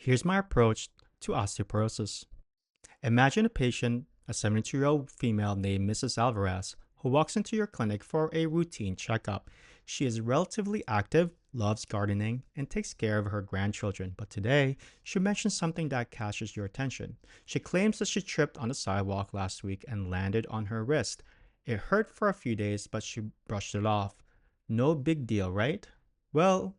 Here's my approach to osteoporosis. Imagine a patient, a 72-year-old female named Mrs. Alvarez, who walks into your clinic for a routine checkup. She is relatively active, loves gardening, and takes care of her grandchildren. But today, she mentions something that catches your attention. She claims that she tripped on the sidewalk last week and landed on her wrist. It hurt for a few days, but she brushed it off. No big deal, right? Well,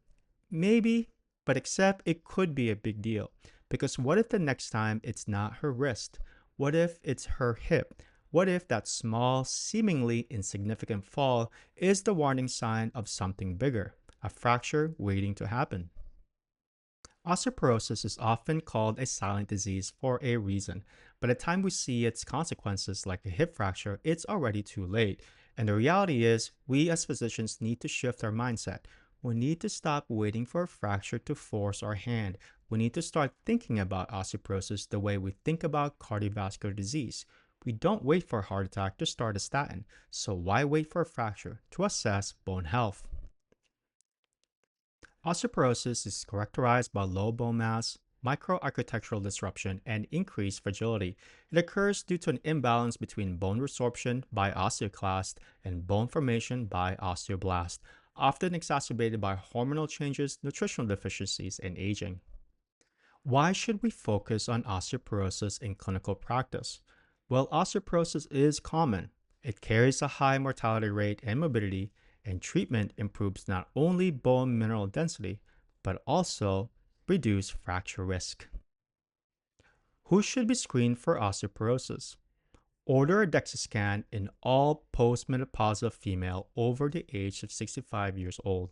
maybe, but except it could be a big deal. Because what if the next time it's not her wrist? What if it's her hip? What if that small, seemingly insignificant fall is the warning sign of something bigger, a fracture waiting to happen? Osteoporosis is often called a silent disease for a reason. By the time we see its consequences, like a hip fracture, it's already too late. And the reality is, we as physicians need to shift our mindset. We need to stop waiting for a fracture to force our hand. We need to start thinking about osteoporosis the way we think about cardiovascular disease. We don't wait for a heart attack to start a statin, so why wait for a fracture to assess bone health? Osteoporosis is characterized by low bone mass, microarchitectural disruption, and increased fragility. It occurs due to an imbalance between bone resorption by osteoclast and bone formation by osteoblast, often exacerbated by hormonal changes, nutritional deficiencies, and aging. Why should we focus on osteoporosis in clinical practice? Well, osteoporosis is common. It carries a high mortality rate and morbidity, and treatment improves not only bone mineral density, but also reduce fracture risk. Who should be screened for osteoporosis? Order a DEXA scan in all postmenopausal female over the age of 65 years old.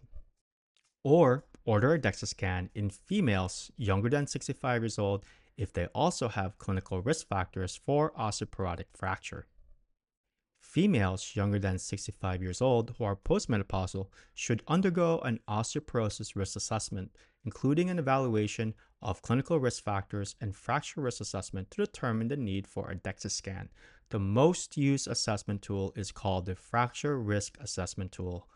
Or order a DEXA scan in females younger than 65 years old if they also have clinical risk factors for osteoporotic fracture. Females younger than 65 years old who are postmenopausal should undergo an osteoporosis risk assessment, including an evaluation of clinical risk factors and fracture risk assessment to determine the need for a DEXA scan. The most used assessment tool is called the Fracture Risk Assessment Tool,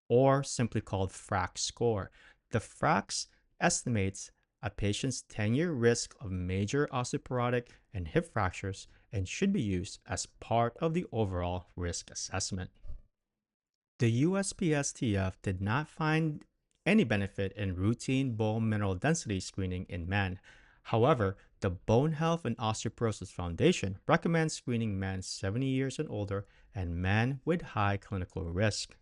or simply called FRAX score. The FRAX estimates a patient's 10-year risk of major osteoporotic and hip fractures and should be used as part of the overall risk assessment. The USPSTF did not find any benefit in routine bone mineral density screening in men. However, the Bone Health and Osteoporosis Foundation recommends screening men 70 years and older and men with high clinical risk.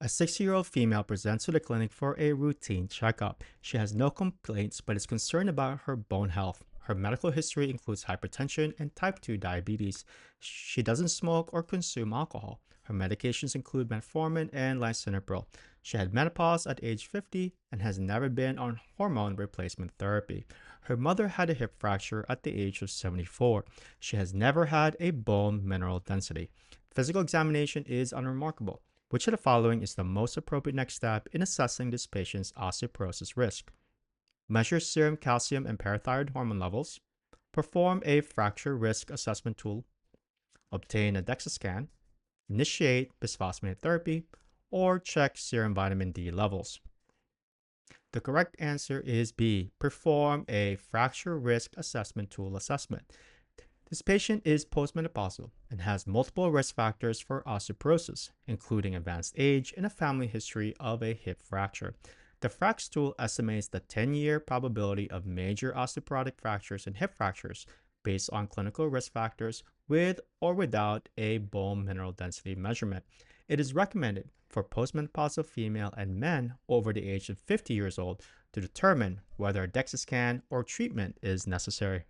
A 60-year-old female presents to the clinic for a routine checkup. She has no complaints but is concerned about her bone health. Her medical history includes hypertension and type 2 diabetes. She doesn't smoke or consume alcohol. Her medications include metformin and lisinopril. She had menopause at age 50 and has never been on hormone replacement therapy. Her mother had a hip fracture at the age of 74. She has never had a bone mineral density. Physical examination is unremarkable. Which of the following is the most appropriate next step in assessing this patient's osteoporosis risk? Measure serum calcium and parathyroid hormone levels, perform a fracture risk assessment tool, obtain a DEXA scan, initiate bisphosphonate therapy, or check serum vitamin D levels. The correct answer is B, perform a fracture risk assessment tool assessment. This patient is postmenopausal and has multiple risk factors for osteoporosis, including advanced age and a family history of a hip fracture. The FRAX tool estimates the 10-year probability of major osteoporotic fractures and hip fractures based on clinical risk factors with or without a bone mineral density measurement. It is recommended for postmenopausal female and men over the age of 50 years old to determine whether a DEXA scan or treatment is necessary.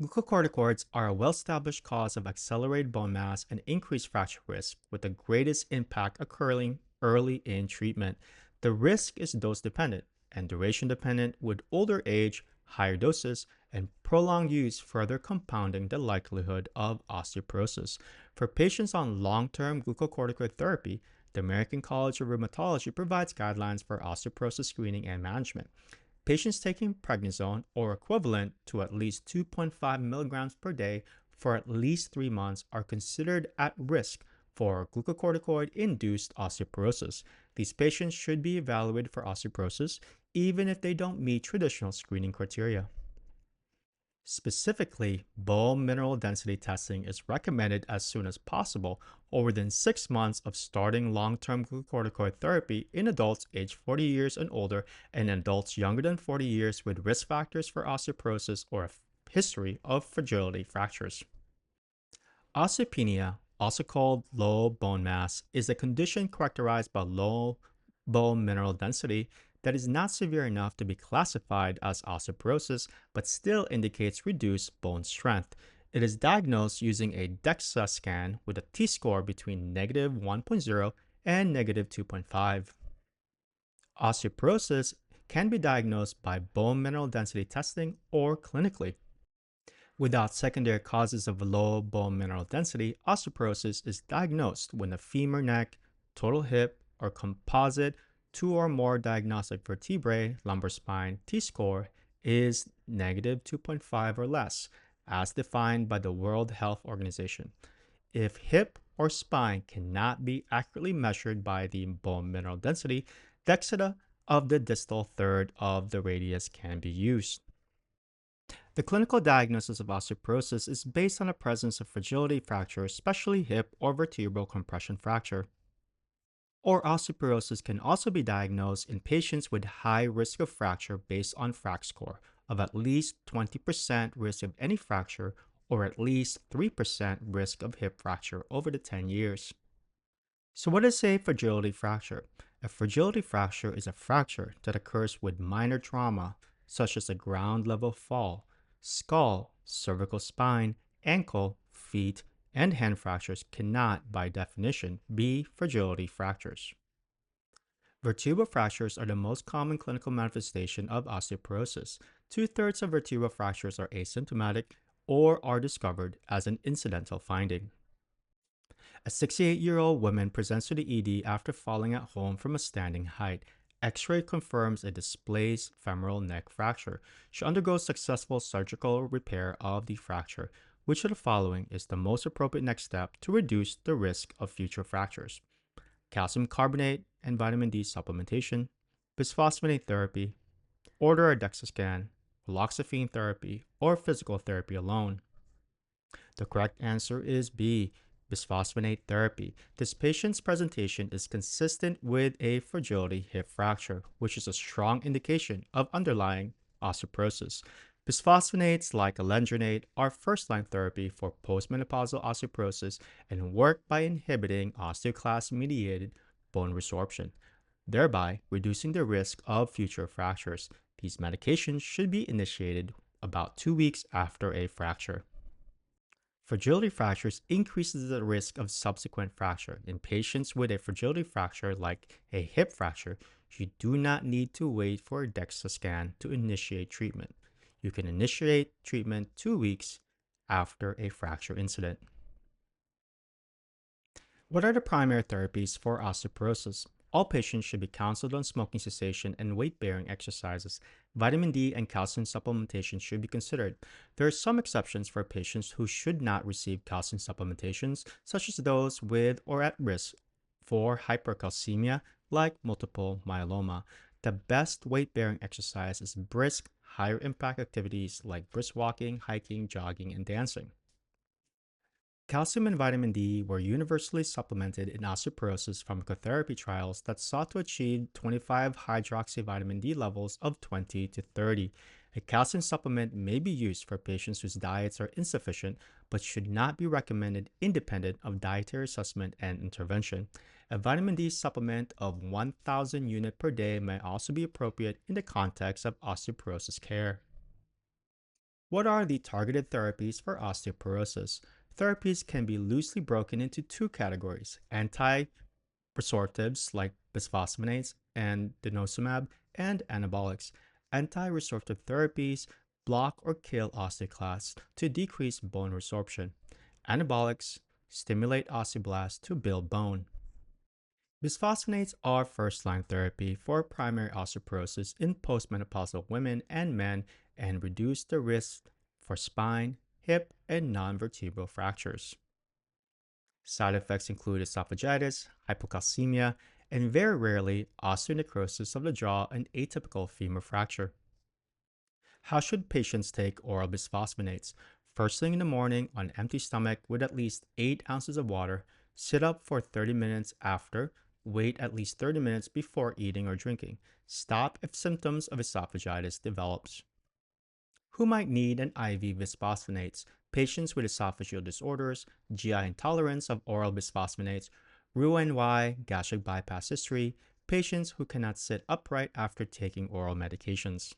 Glucocorticoids are a well-established cause of accelerated bone mass and increased fracture risk, with the greatest impact occurring early in treatment. The risk is dose-dependent and duration-dependent, with older age, higher doses, and prolonged use further compounding the likelihood of osteoporosis. For patients on long-term glucocorticoid therapy, the American College of Rheumatology provides guidelines for osteoporosis screening and management. Patients taking prednisone or equivalent to at least 2.5 milligrams per day for at least 3 months are considered at risk for glucocorticoid-induced osteoporosis. These patients should be evaluated for osteoporosis even if they don't meet traditional screening criteria. Specifically, bone mineral density testing is recommended as soon as possible or within 6 months of starting long term glucocorticoid therapy in adults aged 40 years and older and adults younger than 40 years with risk factors for osteoporosis or a history of fragility fractures. Osteopenia, also called low bone mass, is a condition characterized by low bone mineral density that is not severe enough to be classified as osteoporosis but still indicates reduced bone strength. It is diagnosed using a DEXA scan with a T score between negative 1.0 and negative 2.5. Osteoporosis can be diagnosed by bone mineral density testing or clinically. Without secondary causes of low bone mineral density, osteoporosis is diagnosed when the femur neck, total hip, or composite two or more diagnostic vertebrae lumbar spine T score is negative 2.5 or less, as defined by the World Health Organization. If hip or spine cannot be accurately measured by the bone mineral density, DEXA of the distal third of the radius can be used. The clinical diagnosis of osteoporosis is based on the presence of fragility fracture, especially hip or vertebral compression fracture. Or osteoporosis can also be diagnosed in patients with high risk of fracture based on FRAX score of at least 20% risk of any fracture or at least 3% risk of hip fracture over the 10 years. So, what is a fragility fracture? A fragility fracture is a fracture that occurs with minor trauma, such as a ground level fall. Skull, cervical spine, ankle, feet, and hand fractures cannot, by definition, be fragility fractures. Vertebral fractures are the most common clinical manifestation of osteoporosis. Two-thirds of vertebral fractures are asymptomatic or are discovered as an incidental finding. A 68-year-old woman presents to the ED after falling at home from a standing height. X-ray confirms a displaced femoral neck fracture. She undergoes successful surgical repair of the fracture. Which of the following is the most appropriate next step to reduce the risk of future fractures? Calcium carbonate and vitamin D supplementation, bisphosphonate therapy, order a DEXA scan, raloxifene therapy, or physical therapy alone. The correct answer is B, bisphosphonate therapy. This patient's presentation is consistent with a fragility hip fracture, which is a strong indication of underlying osteoporosis. Bisphosphonates like alendronate are first-line therapy for postmenopausal osteoporosis and work by inhibiting osteoclast-mediated bone resorption, thereby reducing the risk of future fractures. These medications should be initiated about 2 weeks after a fracture. Fragility fractures increases the risk of subsequent fracture. In patients with a fragility fracture like a hip fracture, you do not need to wait for a DEXA scan to initiate treatment. You can initiate treatment 2 weeks after a fracture incident. What are the primary therapies for osteoporosis? All patients should be counseled on smoking cessation and weight-bearing exercises. Vitamin D and calcium supplementation should be considered. There are some exceptions for patients who should not receive calcium supplementations, such as those with or at risk for hypercalcemia, like multiple myeloma. The best weight-bearing exercise is brisk, higher impact activities like brisk walking, hiking, jogging, and dancing. Calcium and vitamin D were universally supplemented in osteoporosis pharmacotherapy trials that sought to achieve 25-hydroxyvitamin D levels of 20 to 30. A calcium supplement may be used for patients whose diets are insufficient but should not be recommended independent of dietary assessment and intervention. A vitamin D supplement of 1,000 units per day may also be appropriate in the context of osteoporosis care. What are the targeted therapies for osteoporosis? Therapies can be loosely broken into two categories: anti-resortives like bisphosphonates and denosumab, and anabolics. Anti-resortive therapies block or kill osteoclasts to decrease bone resorption. Anabolics stimulate osteoblasts to build bone. Bisphosphonates are first-line therapy for primary osteoporosis in postmenopausal women and men and reduce the risk for spine, hip, and non-vertebral fractures. Side effects include esophagitis, hypocalcemia, and very rarely osteonecrosis of the jaw and atypical femur fracture. How should patients take oral bisphosphonates? First thing in the morning on empty stomach with at least 8 ounces of water, sit up for 30 minutes after, wait at least 30 minutes before eating or drinking. Stop if symptoms of esophagitis develops. Who might need an IV bisphosphonates? Patients with esophageal disorders, GI intolerance of oral bisphosphonates, Roux-en-Y, gastric bypass history, patients who cannot sit upright after taking oral medications.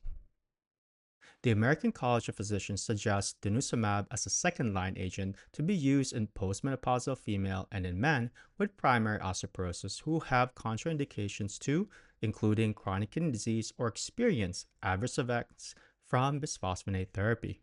The American College of Physicians suggests denosumab as a second-line agent to be used in postmenopausal female and in men with primary osteoporosis who have contraindications to, including chronic kidney disease or experience adverse effects from bisphosphonate therapy.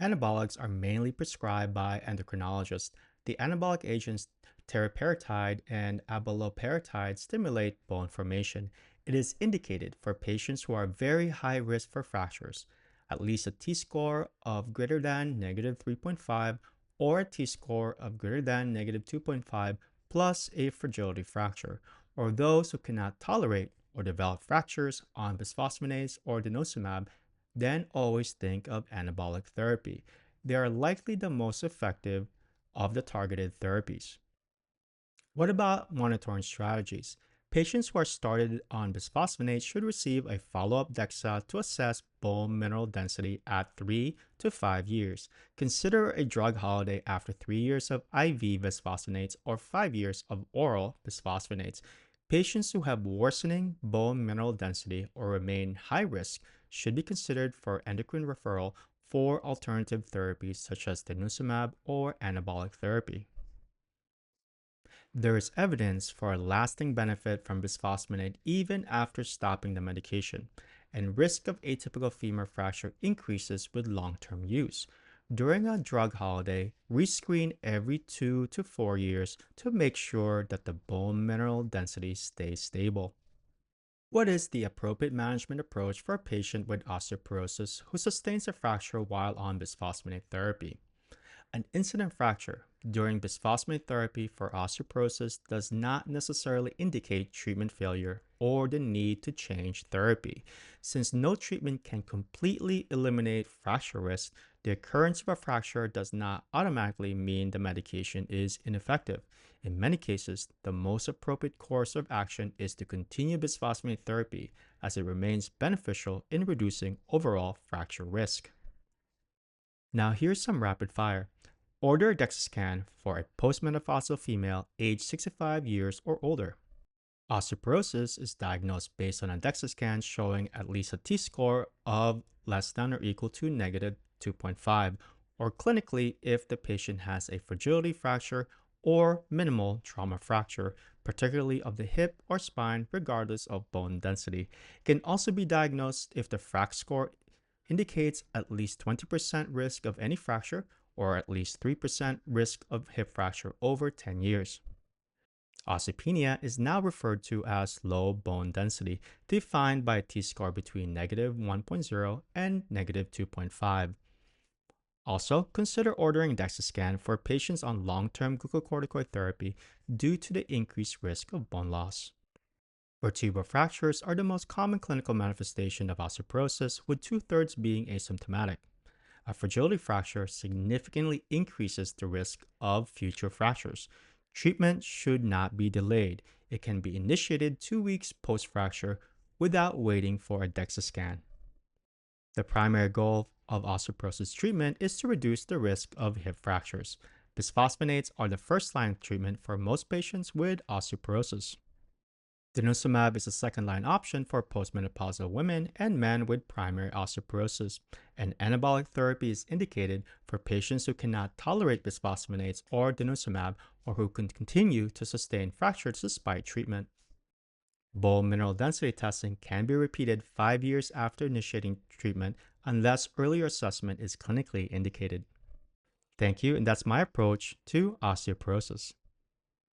Anabolics are mainly prescribed by endocrinologists. The anabolic agents teriparatide and abaloparatide stimulate bone formation. It is indicated for patients who are very high risk for fractures, at least a T-score of greater than -3.5 or a T-score of greater than -2.5 plus a fragility fracture, or those who cannot tolerate or develop fractures on bisphosphonates or denosumab. Then always think of anabolic therapy. They are likely the most effective of the targeted therapies. What about monitoring strategies? Patients who are started on bisphosphonates should receive a follow-up DEXA to assess bone mineral density at 3 to 5 years. Consider a drug holiday after 3 years of IV bisphosphonates or 5 years of oral bisphosphonates. Patients who have worsening bone mineral density or remain high risk should be considered for endocrine referral for alternative therapies such as denosumab or anabolic therapy. There is evidence for a lasting benefit from bisphosphonate even after stopping the medication, and risk of atypical femur fracture increases with long-term use. During a drug holiday, rescreen every 2 to 4 years to make sure that the bone mineral density stays stable. What is the appropriate management approach for a patient with osteoporosis who sustains a fracture while on bisphosphonate therapy? An incident fracture during bisphosphonate therapy for osteoporosis does not necessarily indicate treatment failure or the need to change therapy. Since no treatment can completely eliminate fracture risk, the occurrence of a fracture does not automatically mean the medication is ineffective. In many cases, the most appropriate course of action is to continue bisphosphonate therapy as it remains beneficial in reducing overall fracture risk. Now here's some rapid fire. Order a DEXA scan for a postmenopausal female aged 65 years or older. Osteoporosis is diagnosed based on a DEXA scan showing at least a T-score of less than or equal to -2.5, or clinically if the patient has a fragility fracture or minimal trauma fracture, particularly of the hip or spine, regardless of bone density. It can also be diagnosed if the FRAX score indicates at least 20% risk of any fracture or at least 3% risk of hip fracture over 10 years. Osteopenia is now referred to as low bone density, defined by a T-score between -1.0 and -2.5. Also, consider ordering DEXA scan for patients on long-term glucocorticoid therapy due to the increased risk of bone loss. Vertebral fractures are the most common clinical manifestation of osteoporosis, with 2/3 being asymptomatic. A fragility fracture significantly increases the risk of future fractures. Treatment should not be delayed. It can be initiated 2 weeks post-fracture without waiting for a DEXA scan. The primary goal of osteoporosis treatment is to reduce the risk of hip fractures. Bisphosphonates are the first-line treatment for most patients with osteoporosis. Denosumab is a second-line option for postmenopausal women and men with primary osteoporosis, and anabolic therapy is indicated for patients who cannot tolerate bisphosphonates or denosumab or who can continue to sustain fractures despite treatment. Bone mineral density testing can be repeated 5 years after initiating treatment unless earlier assessment is clinically indicated. Thank you, and that's my approach to osteoporosis.